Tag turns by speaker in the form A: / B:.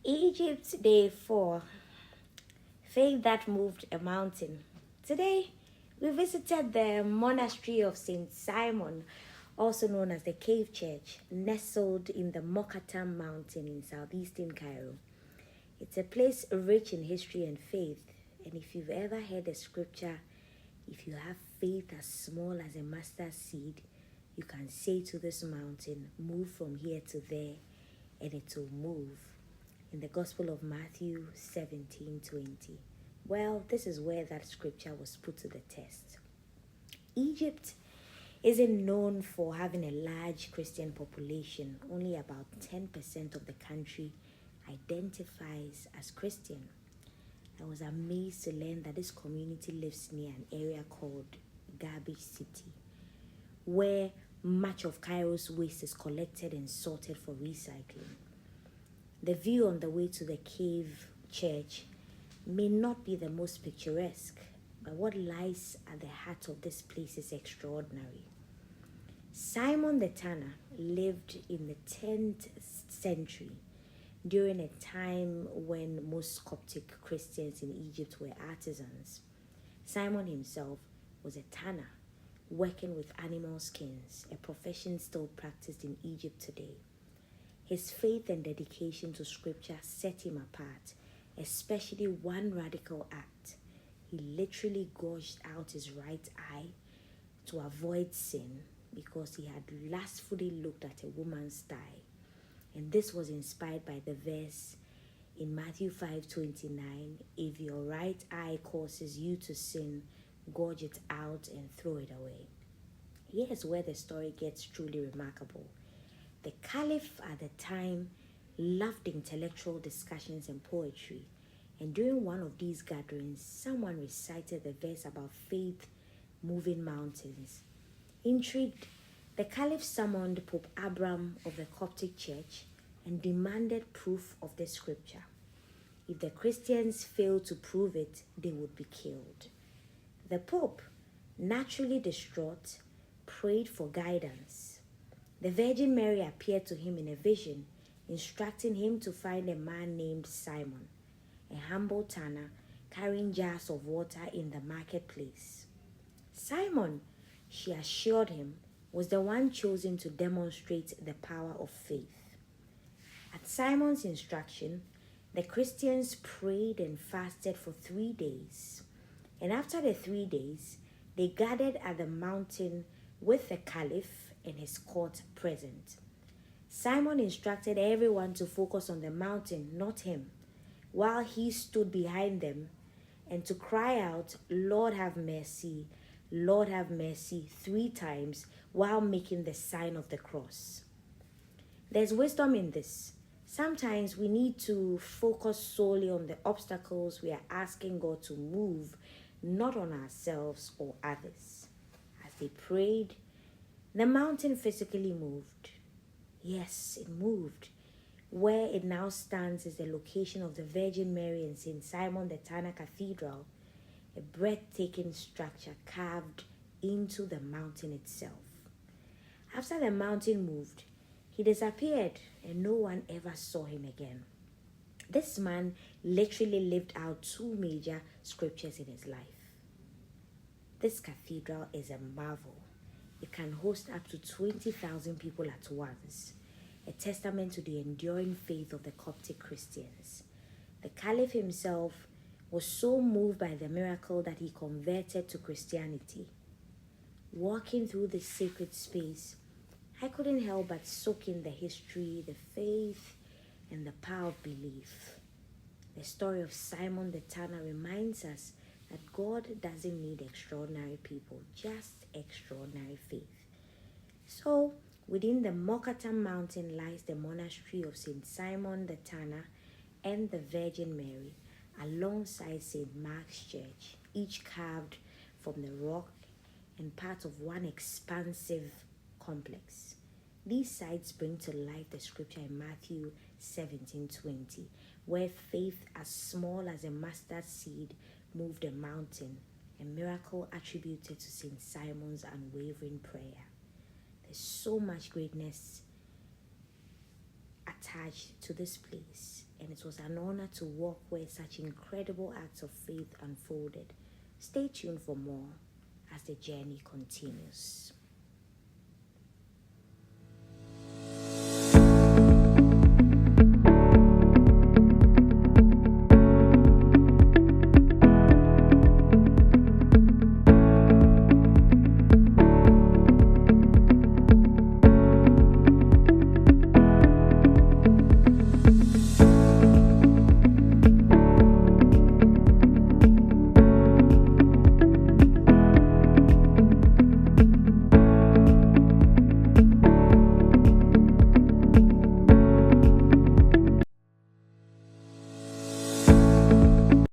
A: Egypt, day 4. Faith that moved a mountain. Today, we visited the Monastery of St. Simon, also known as the Cave Church, nestled in the Mokattam Mountain in southeastern Cairo. It's a place rich in history and faith, and if you've ever heard the scripture, if you have faith as small as a mustard seed, you can say to this mountain, move from here to there, and it will move. In the Gospel of Matthew 17:20. Well, this is where that scripture was put to the test. Egypt isn't known for having a large Christian population. Only about 10% of the country identifies as Christian. I was amazed to learn that this community lives near an area called Garbage City, where much of Cairo's waste is collected and sorted for recycling. The view on the way to the cave church may not be the most picturesque, but what lies at the heart of this place is extraordinary. Simon the Tanner lived in the 10th century, during a time when most Coptic Christians in Egypt were artisans. Simon himself was a tanner, working with animal skins, a profession still practiced in Egypt today. His faith and dedication to scripture set him apart, especially one radical act. He literally gouged out his right eye to avoid sin because he had lustfully looked at a woman's thigh. And this was inspired by the verse in Matthew 5:29, if your right eye causes you to sin, gouge it out and throw it away. Here's where the story gets truly remarkable. The Caliph at the time loved intellectual discussions and poetry, and during one of these gatherings, someone recited the verse about faith moving mountains. Intrigued, the Caliph summoned Pope Abram of the Coptic Church and demanded proof of the scripture. If the Christians failed to prove it, they would be killed. The Pope, naturally distraught, prayed for guidance. The Virgin Mary appeared to him in a vision, instructing him to find a man named Simon, a humble tanner carrying jars of water in the marketplace. Simon, she assured him, was the one chosen to demonstrate the power of faith. At Simon's instruction, the Christians prayed and fasted for 3 days. And after the 3 days, they gathered at the mountain with the Caliph and his court present. Simon instructed everyone to focus on the mountain, not him, while he stood behind them, and to cry out, Lord have mercy, Lord have mercy, 3 times while making the sign of the cross. There's wisdom in this. Sometimes we need to focus solely on the obstacles we are asking God to move, not on ourselves or others. As they prayed, the mountain physically moved. Yes, it moved. Where it now stands is the location of the Virgin Mary and St. Simon the Tanner Cathedral, a breathtaking structure carved into the mountain itself. After the mountain moved, he disappeared and no one ever saw him again. This man literally lived out 2 major scriptures in his life. This cathedral is a marvel. It can host up to 20,000 people at once, a testament to the enduring faith of the Coptic Christians. The Caliph himself was so moved by the miracle that he converted to Christianity. Walking through this sacred space, I couldn't help but soak in the history, the faith, and the power of belief. The story of Simon the Tanner reminds us that God doesn't need extraordinary people, just extraordinary faith. So, within the Mokattam Mountain lies the Monastery of St. Simon the Tanner and the Virgin Mary, alongside St. Mark's Church, each carved from the rock and part of one expansive complex. These sites bring to life the scripture in Matthew 17:20, where faith as small as a mustard seed moved a mountain, a miracle attributed to St. Simon's unwavering prayer. There's so much greatness at attached to this place, and it was an honor to walk where such incredible acts of faith unfolded. Stay tuned for more as the journey continues.